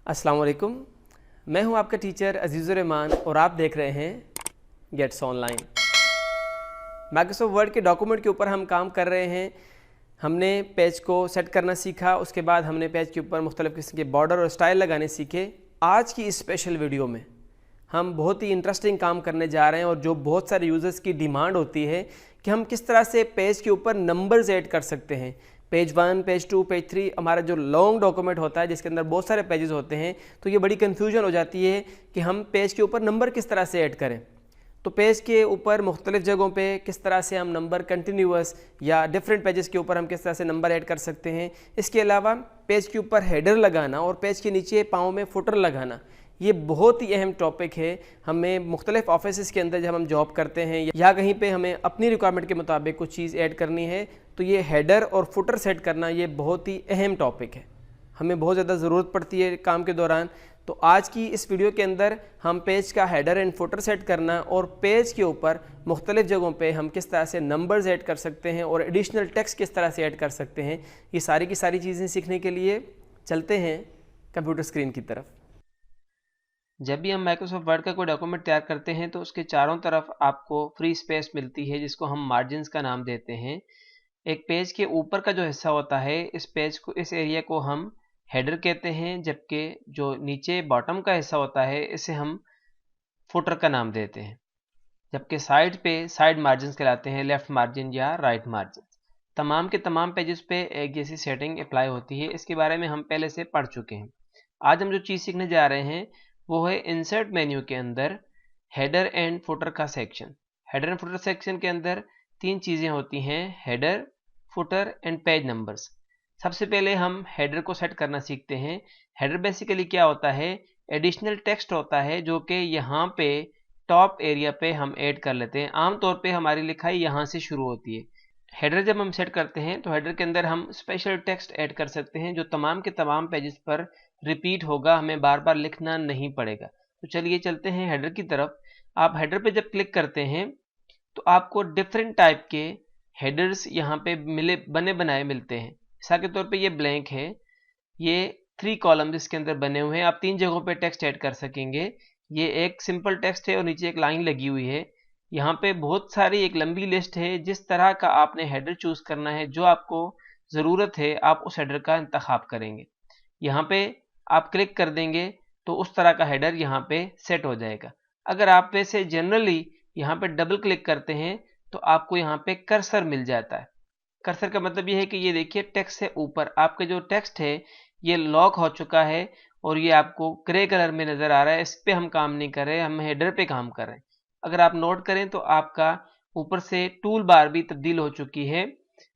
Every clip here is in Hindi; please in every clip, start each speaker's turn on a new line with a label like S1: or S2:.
S1: अस्सलाम वालेकुम। मैं हूं आपका टीचर अजीज़ुर रहमान और आप देख रहे हैं गेट्स ऑनलाइन। माइक्रोसॉफ्ट वर्ड के डॉक्यूमेंट के ऊपर हम काम कर रहे हैं। हमने पेज को सेट करना सीखा, उसके बाद हमने पेज के ऊपर मुख्तलिफ़ किस्म के बॉर्डर और स्टाइल लगाने सीखे। आज की इस स्पेशल वीडियो में हम बहुत ही इंटरेस्टिंग काम करने जा रहे हैं और जो बहुत सारे यूज़र्स की डिमांड होती है कि हम किस तरह से पेज के ऊपर नंबर्स ऐड कर सकते हैं। पेज 1, पेज 2, पेज 3 हमारा जो लॉन्ग डॉक्यूमेंट होता है जिसके अंदर बहुत सारे पेजेस होते हैं, तो ये बड़ी कन्फ्यूजन हो जाती है कि हम पेज के ऊपर नंबर किस तरह से ऐड करें। तो पेज के ऊपर मुख्तलिफ़ जगहों पे किस तरह से हम नंबर कंटिन्यूस या डिफरेंट पेजेस के ऊपर हम किस तरह से नंबर ऐड कर सकते हैं। इसके अलावा पेज के ऊपर हेडर लगाना और पेज के नीचे पाँव में फुटर लगाना, ये बहुत ही अहम टॉपिक है। हमें मुख्तलिफ़ ऑफिस के अंदर जब हम जॉब करते हैं या कहीं पे हमें अपनी रिक्वायरमेंट के मुताबिक कुछ चीज़ ऐड करनी है, तो ये हेडर और फुटर सेट करना ये बहुत ही अहम टॉपिक है, हमें बहुत ज़्यादा ज़रूरत पड़ती है काम के दौरान। तो आज की इस वीडियो के अंदर हम पेज का हेडर एंड फुटर सेट करना और पेज के ऊपर मुख्तलिफ़ जगहों पे हम किस तरह से नंबर्स ऐड कर सकते हैं और एडिशनल टेक्स्ट किस तरह से ऐड कर सकते हैं, ये सारी की सारी चीज़ें सीखने के लिए चलते हैं कंप्यूटर स्क्रीन की तरफ।
S2: जब भी हम माइक्रोसॉफ्ट वर्ड का कोई डॉक्यूमेंट तैयार करते हैं तो उसके चारों तरफ आपको फ्री स्पेस मिलती है जिसको हम मार्जिन्स का नाम देते हैं। एक पेज के ऊपर का जो हिस्सा होता है, इस एरिया को हम हेडर कहते हैं, जबकि जो नीचे बॉटम का हिस्सा होता है इसे हम फुटर का नाम देते हैं। जबकि साइड मार्जिन्स कहलाते हैं, लेफ्ट मार्जिन या राइट मार्जिन। तमाम के तमाम पेजेस पे एक जैसी सेटिंग अप्लाई होती है, इसके बारे में हम पहले से पढ़ चुके हैं। आज हम जो चीज़ सीखने जा रहे हैं वो है इंसर्ट मेन्यू के अंदर हेडर एंड फुटर का section. Header and footer section के अंदर तीन चीज़ें होती हैं, header, footer and page numbers. सबसे पहले हम हेडर को सेट करना सीखते हैं। हेडर बेसिकली क्या होता है, एडिशनल टेक्स्ट होता है जो कि यहाँ पे टॉप एरिया पे हम ऐड कर लेते हैं। आमतौर पे हमारी लिखाई यहाँ से शुरू होती है। हेडर जब हम सेट करते हैं तो हेडर के अंदर हम स्पेशल टेक्स्ट ऐड कर सकते हैं जो तमाम के तमाम पेजेस पर रिपीट होगा, हमें बार बार लिखना नहीं पड़ेगा। तो चलिए चलते हैं हेडर की तरफ। आप हेडर पे जब क्लिक करते हैं तो आपको डिफरेंट टाइप के हेडर्स यहाँ पे बने बनाए मिलते हैं। मिसाल के तौर पे ये ब्लैंक है, ये 3 कॉलम्स इसके अंदर बने हुए हैं। आप 3 जगहों पे टेक्स्ट ऐड कर सकेंगे। ये एक सिंपल टेक्स्ट है और नीचे एक लाइन लगी हुई है। यहाँ पे बहुत सारी एक लंबी लिस्ट है। जिस तरह का आपने हेडर चूज करना है, जो आपको ज़रूरत है, आप उस हेडर का इंतखाब करेंगे। यहाँ पे आप क्लिक कर देंगे तो उस तरह का हेडर यहाँ पे सेट हो जाएगा। अगर आप वैसे जनरली यहाँ पे डबल क्लिक करते हैं तो आपको यहाँ पे कर्सर मिल जाता है। कर्सर का मतलब ये है कि ये देखिए टेक्स्ट से ऊपर आपके जो टेक्स्ट है ये लॉक हो चुका है और ये आपको ग्रे कलर में नज़र आ रहा है। इस पर हम काम नहीं कर रहे, हम हेडर पे काम कर रहे हैं। अगर आप नोट करें तो आपका ऊपर से टूल बार भी तब्दील हो चुकी है।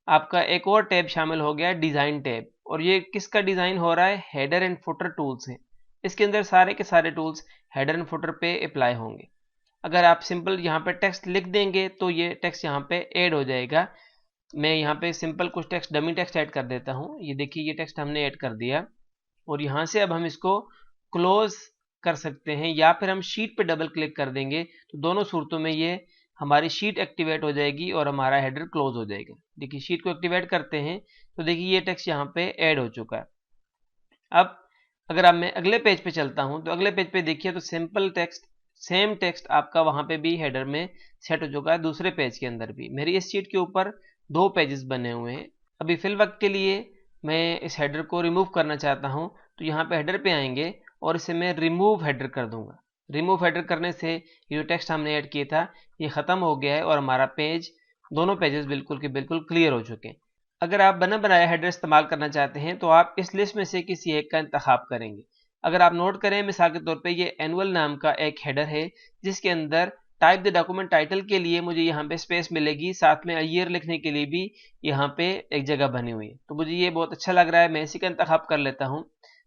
S2: आपका एक और टैब शामिल हो गया, डिज़ाइन टैब। और ये किसका डिज़ाइन हो रहा है, हेडर एंड फुटर टूल्स है। इसके अंदर सारे के सारे टूल्स हेडर एंड फुटर पे अप्लाई होंगे। अगर आप सिंपल यहाँ पे टेक्स्ट लिख देंगे तो ये टेक्स्ट यहाँ पे ऐड हो जाएगा। मैं यहाँ पे सिंपल कुछ टेक्स्ट, डमी टेक्स्ट ऐड कर देता हूँ। ये देखिए, ये टेक्स्ट हमने ऐड कर दिया और यहाँ से अब हम इसको क्लोज कर सकते हैं या फिर हम शीट पे डबल क्लिक कर देंगे तो दोनों सूरतों में ये हमारी शीट एक्टिवेट हो जाएगी और हमारा हेडर क्लोज हो जाएगा। देखिए, शीट को एक्टिवेट करते हैं तो देखिए ये टेक्स्ट यहाँ पे ऐड हो चुका है। अब अगर अब मैं अगले पेज पे चलता हूँ तो अगले पेज पे देखिए तो सिंपल टेक्स्ट, सेम टेक्स्ट आपका वहाँ पे भी हेडर में सेट हो चुका है, दूसरे पेज के अंदर भी। मेरी इस शीट के ऊपर 2 पेजेस बने हुए हैं। अभी फिल वक्त के लिए मैं इस हेडर को रिमूव करना चाहता हूँ तो यहाँ पे हेडर पे आएंगे और इसे मैं रिमूव हेडर कर दूंगा। रिमूव हेडर करने से ये जो टेक्स्ट हमने ऐड किया था ये ख़त्म हो गया है और हमारा पेज, दोनों पेजेस बिल्कुल के बिल्कुल क्लियर हो चुके हैं। अगर आप बना बनाया हेडर इस्तेमाल करना चाहते हैं तो आप इस लिस्ट में से किसी एक का इंतखाब करेंगे। अगर आप नोट करें, मिसाल के तौर पे ये एनुअल नाम का एक हेडर है जिसके अंदर टाइप द डॉक्यूमेंट टाइटल के लिए मुझे यहाँ पे स्पेस मिलेगी, साथ में ईयर लिखने के लिए भी यहाँ पे एक जगह बनी हुई है। तो मुझे ये बहुत अच्छा लग रहा है, मैं इसी का इंतखाब कर लेता हूँ।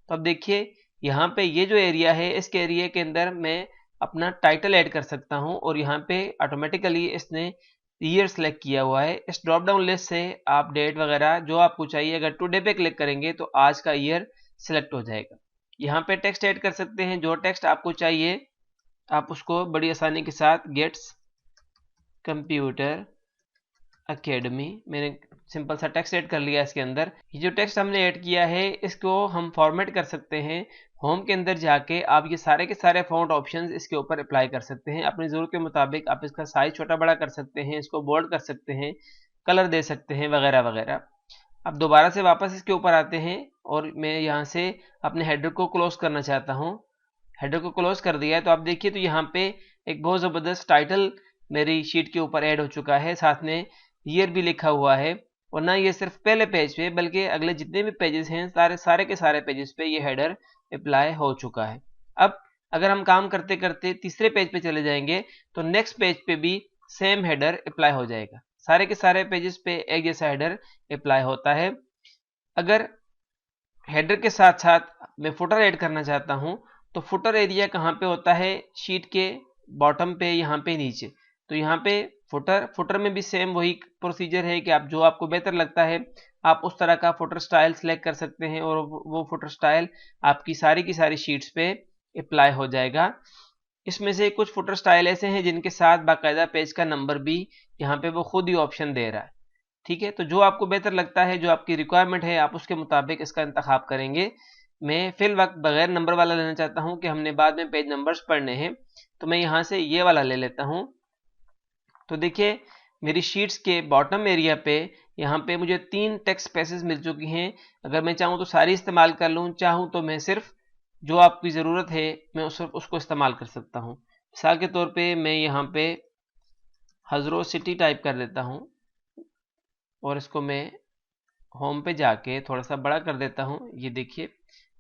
S2: तो अब देखिए यहाँ पे ये जो एरिया है, इसके एरिया के अंदर मैं अपना टाइटल ऐड कर सकता हूँ और यहाँ पे ऑटोमेटिकली इसने ईयर सेलेक्ट किया हुआ है। इस ड्रॉप डाउन लिस्ट से आप डेट वगैरह जो आपको चाहिए, अगर टुडे पे क्लिक करेंगे तो आज का ईयर सेलेक्ट हो जाएगा। यहाँ पे टेक्स्ट ऐड कर सकते हैं, जो टेक्स्ट आपको चाहिए आप उसको बड़ी आसानी के साथ गेट्स कंप्यूटर एकेडमी, मैंने सिंपल सा टेक्स्ट ऐड कर लिया इसके अंदर। ये जो टेक्स्ट हमने ऐड किया है इसको हम फॉर्मेट कर सकते हैं। होम के अंदर जाके आप ये सारे के सारे फॉन्ट ऑप्शंस इसके ऊपर अप्लाई कर सकते हैं। अपनी ज़रूरत के मुताबिक आप इसका साइज छोटा बड़ा कर सकते हैं, इसको बोल्ड कर सकते हैं, कलर दे सकते हैं वगैरह वगैरह। अब दोबारा से वापस इसके ऊपर आते हैं और मैं यहाँ से अपने हेडर को क्लोज करना चाहता हूँ। हेडर को क्लोज कर दिया है तो आप देखिए तो यहाँ पे एक बहुत ज़बरदस्त टाइटल मेरी शीट के ऊपर ऐड हो चुका है, साथ में ईयर भी लिखा हुआ है। और ना ये सिर्फ पहले पेज पे बल्कि अगले जितने भी पेजेस हैं सारे के सारे पेजेस पे ये हेडर अप्लाई हो चुका है। अब अगर हम काम करते करते तीसरे पेज पे चले जाएंगे तो नेक्स्ट पेज पे भी सेम हेडर अप्लाई हो जाएगा। सारे के सारे पेजेस पे एक जैसा हेडर अप्लाई होता है। अगर हेडर के साथ साथ मैं फुटर ऐड करना चाहता हूं तो फुटर एरिया कहाँ पे होता है, शीट के बॉटम पे, यहाँ पे नीचे। तो यहाँ पे फुटर में भी सेम वही प्रोसीजर है कि आप जो आपको बेहतर लगता है आप उस तरह का फुटर स्टाइल सेलेक्ट कर सकते हैं और वो फुटर स्टाइल आपकी सारी की सारी शीट्स पे अप्लाई हो जाएगा। इसमें से कुछ फुटर स्टाइल ऐसे हैं जिनके साथ बाकायदा पेज का नंबर भी यहाँ पे वो खुद ही ऑप्शन दे रहा है। ठीक है, तो जो आपको बेहतर लगता है, जो आपकी रिक्वायरमेंट है, आप उसके मुताबिक इसका इंतखाब करेंगे। मैं फिल वक्त बगैर नंबर वाला लेना चाहता हूँ कि हमने बाद में पेज नंबर्स पढ़ने हैं, तो मैं यहाँ से ये वाला ले लेता हूँ। तो देखिए मेरी शीट्स के बॉटम एरिया पे यहाँ पे मुझे 3 टेक्स्ट स्पेसेस मिल चुकी हैं। अगर मैं चाहूँ तो सारी इस्तेमाल कर लूँ, चाहूँ तो मैं सिर्फ जो आपकी ज़रूरत है मैं उसको इस्तेमाल कर सकता हूँ। मिसाल के तौर पे मैं यहाँ पे हज़रो सिटी टाइप कर देता हूँ और इसको मैं होम पे जाके थोड़ा सा बड़ा कर देता हूँ। ये देखिए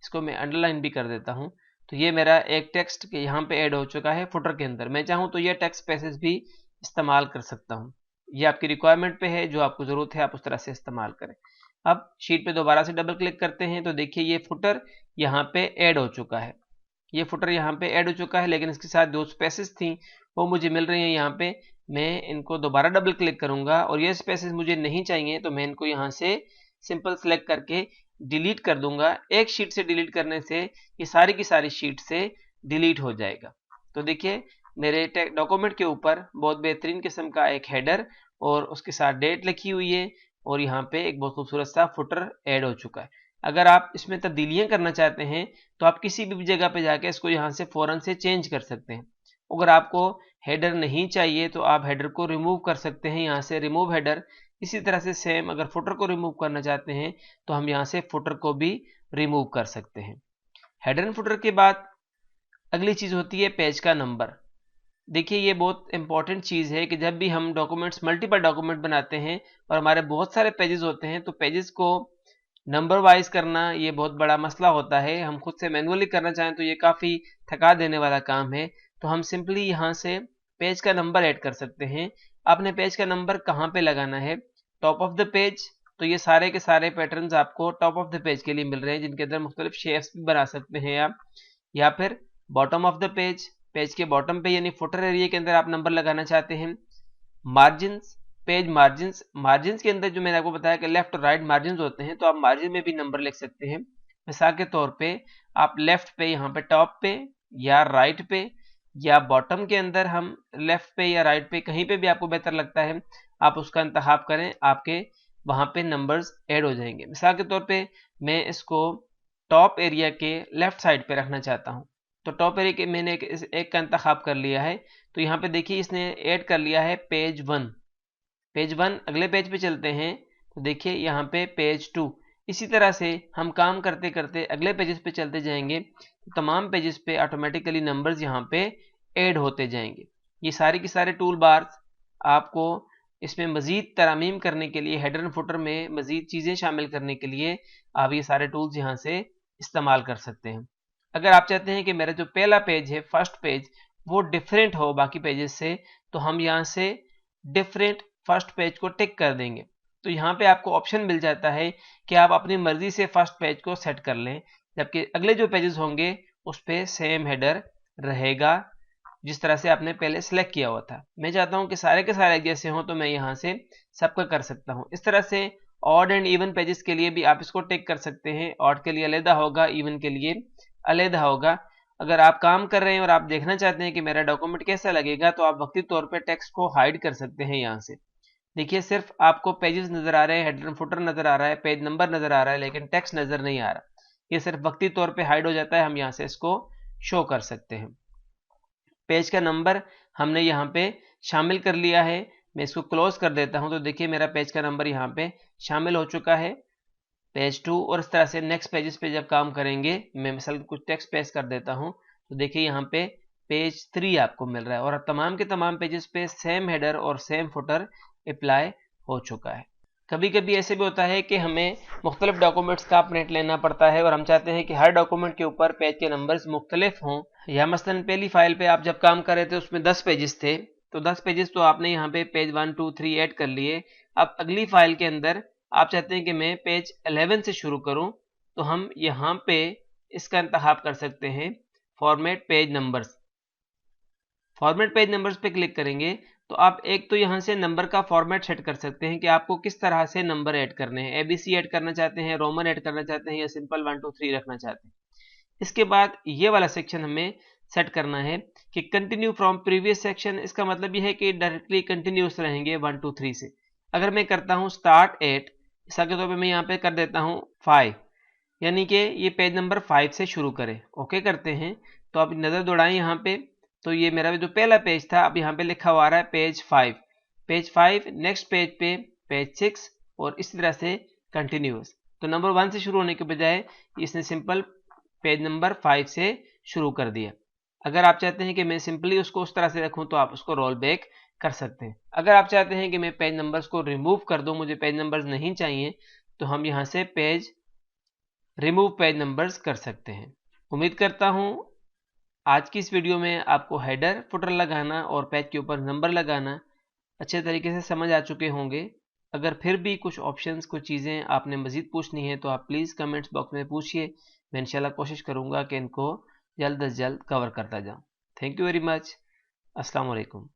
S2: इसको मैं अंडरलाइन भी कर देता हूँ। तो ये मेरा एक टेक्स्ट के यहाँ पे ऐड हो चुका है फुटर के अंदर। मैं चाहूँ तो ये टेक्स्ट स्पेसेस भी इस्तेमाल कर सकता हूँ। ये आपकी रिक्वायरमेंट पे है, जो आपको ज़रूरत है आप उस तरह से इस्तेमाल करें। अब शीट पे दोबारा से डबल क्लिक करते हैं तो देखिए ये फुटर यहाँ पे ऐड हो चुका है। ये फुटर यहाँ पे ऐड हो चुका है, लेकिन इसके साथ 2 स्पेसेस थी वो मुझे मिल रही हैं यहाँ पे। मैं इनको दोबारा डबल क्लिक करूंगा और ये स्पेसेस मुझे नहीं चाहिए तो मैं इनको यहाँ से सिंपल सेलेक्ट करके डिलीट कर दूंगा। एक शीट से डिलीट करने से ये सारी की सारी शीट से डिलीट हो जाएगा। तो देखिए मेरे डॉक्यूमेंट के ऊपर बहुत बेहतरीन किस्म का एक हेडर और उसके साथ डेट लिखी हुई है और यहाँ पे एक बहुत खूबसूरत सा फुटर ऐड हो चुका है। अगर आप इसमें तब्दीलियां करना चाहते हैं तो आप किसी भी जगह पे जाके इसको यहाँ से फ़ौरन से चेंज कर सकते हैं। अगर आपको हेडर नहीं चाहिए तो आप हेडर को रिमूव कर सकते हैं, यहाँ से रिमूव हेडर। इसी तरह से सेम अगर फुटर को रिमूव करना चाहते हैं तो हम यहाँ से फुटर को भी रिमूव कर सकते हैं। हेडर एंड फुटर के बाद अगली चीज़ होती है पेज का नंबर। देखिए ये बहुत इंपॉर्टेंट चीज़ है कि जब भी हम डॉक्यूमेंट्स मल्टीपल डॉक्यूमेंट बनाते हैं और हमारे बहुत सारे पेजेस होते हैं तो पेजेस को नंबर वाइज करना ये बहुत बड़ा मसला होता है। हम खुद से मैनुअली करना चाहें तो ये काफ़ी थका देने वाला काम है। तो हम सिंपली यहाँ से पेज का नंबर ऐड कर सकते हैं। आपने पेज का नंबर कहाँ पे लगाना है, टॉप ऑफ द पेज। तो ये सारे के सारे पैटर्न्स आपको टॉप ऑफ द पेज के लिए मिल रहे हैं जिनके अंदर मुख्तलिफ शेप्स भी बना सकते हैं आप, या फिर bottom of the page, page के बॉटम पे यानी फुटर एरिया के अंदर आप नंबर लगाना चाहते हैं। मार्जिन्स, पेज मार्जिन्स, मार्जिन्स के अंदर जो मैंने आपको बताया कि लेफ्ट और राइट मार्जिन्स होते हैं तो आप मार्जिन में भी नंबर लिख सकते हैं। मिसाल के तौर पे आप लेफ्ट पे यहाँ पे टॉप पे या राइट पे या बॉटम के अंदर हम लेफ्ट पे या राइट पे कहीं पे भी आपको बेहतर लगता है आप उसका इंतखाब करें, आपके वहाँ पे नंबर्स ऐड हो जाएंगे। मिसाल के तौर पे मैं इसको टॉप एरिया के लेफ्ट साइड पे रखना चाहता हूँ तो टॉप एरिया के मैंने एक का इंतखाब कर लिया है। तो यहाँ पे देखिए इसने ऐड कर लिया है पेज 1। पेज 1 अगले पेज पे चलते हैं तो देखिए यहाँ पे पेज 2। इसी तरह से हम काम करते करते अगले पेजेस पे चलते जाएंगे तो तमाम पेजेस पे ऑटोमेटिकली नंबर्स यहाँ पे ऐड होते जाएंगे। ये सारी की सारे टूल बार्स आपको इसमें मज़ीद तरमीम करने के लिए, हेडर एंड फुटर में मज़ीद चीज़ें शामिल करने के लिए आप ये सारे टूल्स यहाँ से इस्तेमाल कर सकते हैं। अगर आप चाहते हैं कि मेरा जो पहला पेज है, फर्स्ट पेज, वो डिफरेंट हो बाकी पेजेस से, तो हम यहाँ से डिफरेंट फर्स्ट पेज को टिक कर देंगे। तो यहाँ पे आपको ऑप्शन मिल जाता है कि आप अपनी मर्जी से फर्स्ट पेज को सेट कर लें, जबकि अगले जो पेजेस होंगे उस पर सेम हेडर रहेगा जिस तरह से आपने पहले सेलेक्ट किया हुआ था। मैं चाहता हूँ कि सारे के सारे जैसे हों तो मैं यहाँ से सबका कर सकता हूँ। इस तरह से ऑड एंड इवन पेजेस के लिए भी आप इसको टिक कर सकते हैं। ऑड के लिए अलहदा होगा, इवन के लिए अलहदा होगा। अगर आप काम कर रहे हैं और आप देखना चाहते हैं कि मेरा डॉक्यूमेंट कैसा लगेगा तो आप वक्ती तौर पे टेक्स्ट को हाइड कर सकते हैं यहाँ से। देखिए सिर्फ आपको पेजेस नज़र आ रहे हैं, हेडर फुटर नज़र आ रहा है, पेज नंबर नज़र आ रहा है, लेकिन टेक्स्ट नज़र नहीं आ रहा। ये सिर्फ वक्ती तौर पे हाइड हो जाता है, हम यहाँ से इसको शो कर सकते हैं। पेज का नंबर हमने यहाँ पे शामिल कर लिया है। मैं इसको क्लोज कर देता हूँ तो देखिए मेरा पेज का नंबर यहाँ पे शामिल हो चुका है, पेज 2। और इस तरह से नेक्स्ट पेजेस पे जब काम करेंगे, मैं मिसाल कुछ टेक्स्ट पेस्ट कर देता हूँ तो देखिए यहाँ पे पेज 3 आपको मिल रहा है और तमाम के तमाम पेजेस पे सेम हेडर और सेम फुटर अप्लाई हो चुका है। कभी कभी ऐसे भी होता है कि हमें मुख्तलिफ डॉक्यूमेंट्स का प्रिंट लेना पड़ता है और हम चाहते हैं कि हर डॉक्यूमेंट के ऊपर पेज के नंबर्स मुख्तलिफ हों। या मसलन पहली फाइल पे आप जब काम कर रहे थे उसमें 10 पेजेस थे, तो 10 पेजेस तो आपने यहाँ पे पेज 1 2 3 ऐड कर लिए। अब अगली फाइल के अंदर आप चाहते हैं कि मैं पेज 11 से शुरू करूं, तो हम यहाँ पे इसका इंतखाब कर सकते हैं format page numbers. Format page numbers पे क्लिक करेंगे तो आप एक तो यहाँ से नंबर का फॉर्मेट सेट कर सकते हैं कि आपको किस तरह से नंबर ऐड करने हैं, एबीसी ऐड करना चाहते हैं, रोमन ऐड करना चाहते हैं या सिंपल 1 2 3 रखना चाहते हैं। इसके बाद ये वाला सेक्शन हमें सेट करना है कि कंटिन्यू फ्रॉम प्रीवियस सेक्शन। इसका मतलब ये है कि डायरेक्टली कंटिन्यूस रहेंगे 1 2 3 से। अगर मैं करता हूँ स्टार्ट एट, इसका के तौर पे मैं यहाँ पे कर देता हूँ 5, यानी कि ये पेज नंबर 5 से शुरू करें। ओके करते हैं तो आप नज़र दौड़ाएं यहाँ पे, तो ये मेरा जो पहला पेज था अब यहाँ पे लिखा हुआ आ रहा है पेज 5, पेज 5, नेक्स्ट पेज पे पेज 6 और इस तरह से कंटिन्यूस। तो नंबर 1 से शुरू होने के बजाय इसने सिंपल पेज नंबर 5 से शुरू कर दिया। अगर आप चाहते हैं कि मैं सिंपली उसको उस तरह से रखूं तो आप उसको रोल बैक कर सकते हैं। अगर आप चाहते हैं कि मैं पेज नंबर्स को रिमूव कर दूं, मुझे पेज नंबर्स नहीं चाहिए, तो हम यहां से पेज रिमूव पेज नंबर्स कर सकते हैं। उम्मीद करता हूं आज की इस वीडियो में आपको हेडर फुटर लगाना और पेज के ऊपर नंबर लगाना अच्छे तरीके से समझ आ चुके होंगे। अगर फिर भी कुछ ऑप्शंस, कुछ चीज़ें आपने मज़ीद पूछनी है तो आप प्लीज़ कमेंट्स बॉक्स में पूछिए। मैं इंशाल्लाह कोशिश करूँगा कि इनको जल्द अज जल्द कवर करता जाऊँ। Thank you very much. अस्सलाम वालेकुम।